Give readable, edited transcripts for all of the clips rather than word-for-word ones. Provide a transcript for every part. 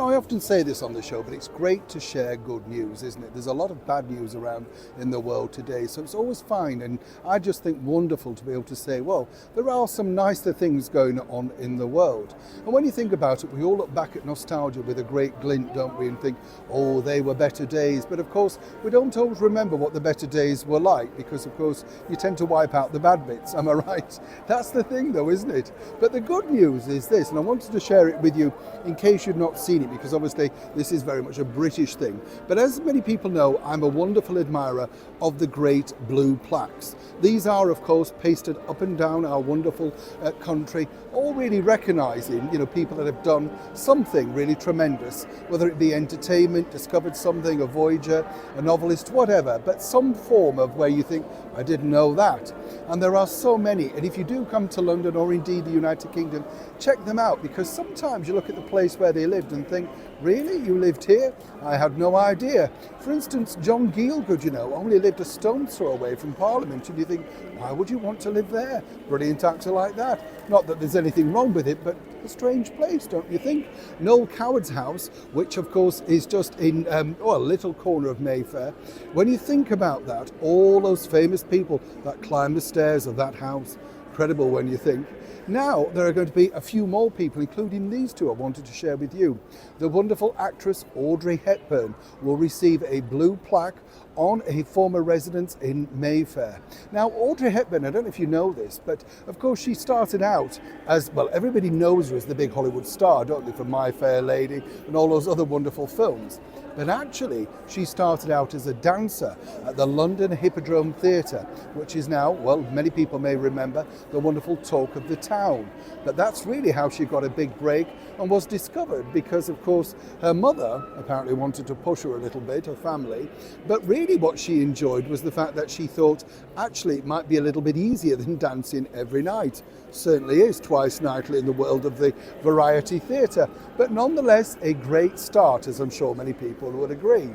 know, I often say this on the show, but it's great to share good news, isn't it? There's a lot of bad news around in the world today, so it's always fine, and I just think wonderful to be able to say, well, there are some nicer things going on in the world. And when you think about it, we all look back at nostalgia with a great glint, don't we, and think, oh, they were better days. But of course, we don't always remember what the better days were like, because of course, you tend to wipe out the bad bits, am I right? That's the thing though, isn't it? But the good news is this, and I wanted to share it with you in case you've not seen it, because obviously this is very much a British thing. But as many people know, I'm a wonderful admirer of the great blue plaques. These are, of course, pasted up and down our wonderful country, all really recognising, people that have done something really tremendous, whether it be entertainment, discovered something, a voyager, a novelist, whatever, but some form of where you think, I didn't know that. And there are so many. And if you do come to London or indeed the United Kingdom, check them out, because sometimes you look at the place where they lived and think, really? You lived here? I had no idea. For instance, John Gielgud, only lived a stone's throw away from Parliament, and you think, why would you want to live there? Brilliant actor like that. Not that there's anything wrong with it, but a strange place, don't you think? Noel Coward's house, which of course is just in a little corner of Mayfair. When you think about that, all those famous people that climb the stairs of that house, incredible when you think. Now there are going to be a few more people, including these two I wanted to share with you. The wonderful actress Audrey Hepburn will receive a blue plaque on a former residence in Mayfair. Now, Audrey Hepburn, I don't know if you know this, but of course she started out as, well, everybody knows her as the big Hollywood star, don't they, from My Fair Lady and all those other wonderful films. But actually, she started out as a dancer at the London Hippodrome Theatre, which is now, well, many people may remember, the wonderful talk of the town. But that's really how she got a big break and was discovered, because, of course, her mother apparently wanted to push her a little bit, her family. But really what she enjoyed was the fact that she thought, actually, it might be a little bit easier than dancing every night. Certainly is twice nightly in the world of the variety theatre. But nonetheless, a great start, as I'm sure many people would agree.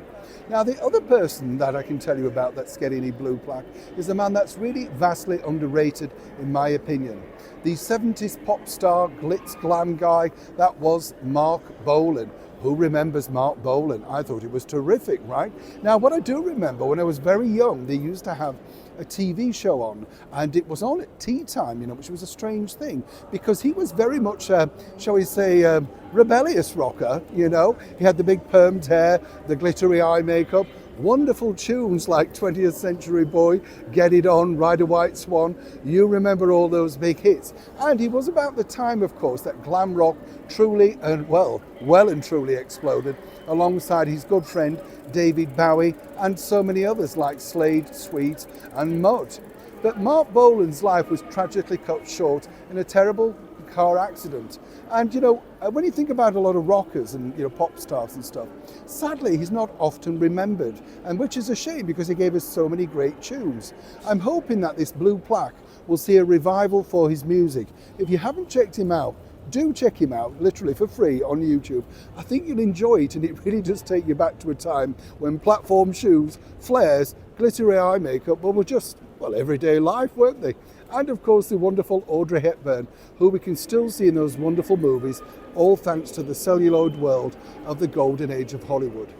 Now, the other person that I can tell you about that's getting a blue plaque is a man that's really vastly underrated, in my opinion. The 70s pop star, glitz glam guy, that was Marc Bolan. Who remembers Marc Bolan? I thought it was terrific, right? Now, what I do remember, when I was very young, they used to have a TV show on, and it was on at tea time, which was a strange thing, because he was very much, shall we say, rebellious rocker, He had the big permed hair, the glittery eye makeup, wonderful tunes like 20th Century Boy, Get It On, Ride a White Swan. You remember all those big hits. And he was about the time, of course, that glam rock truly and well and truly exploded, alongside his good friend David Bowie and so many others like Slade, Sweet and Mud. But Marc Bolan's life was tragically cut short in a terrible car accident. And when you think about a lot of rockers and pop stars and stuff, sadly he's not often remembered, and which is a shame, because he gave us so many great tunes. I'm hoping that this blue plaque will see a revival for his music. If you haven't checked him out, do check him out, literally for free on YouTube. I think you'll enjoy it, and it really does take you back to a time when platform shoes, flares, glittery eye makeup were just, everyday life, weren't they? And of course the wonderful Audrey Hepburn, who we can still see in those wonderful movies, all thanks to the celluloid world of the golden age of Hollywood.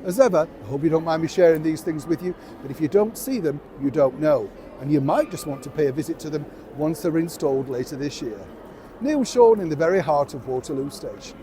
As ever, I hope you don't mind me sharing these things with you, but if you don't see them, you don't know. And you might just want to pay a visit to them once they're installed later this year. Neil Sean in the very heart of Waterloo Station.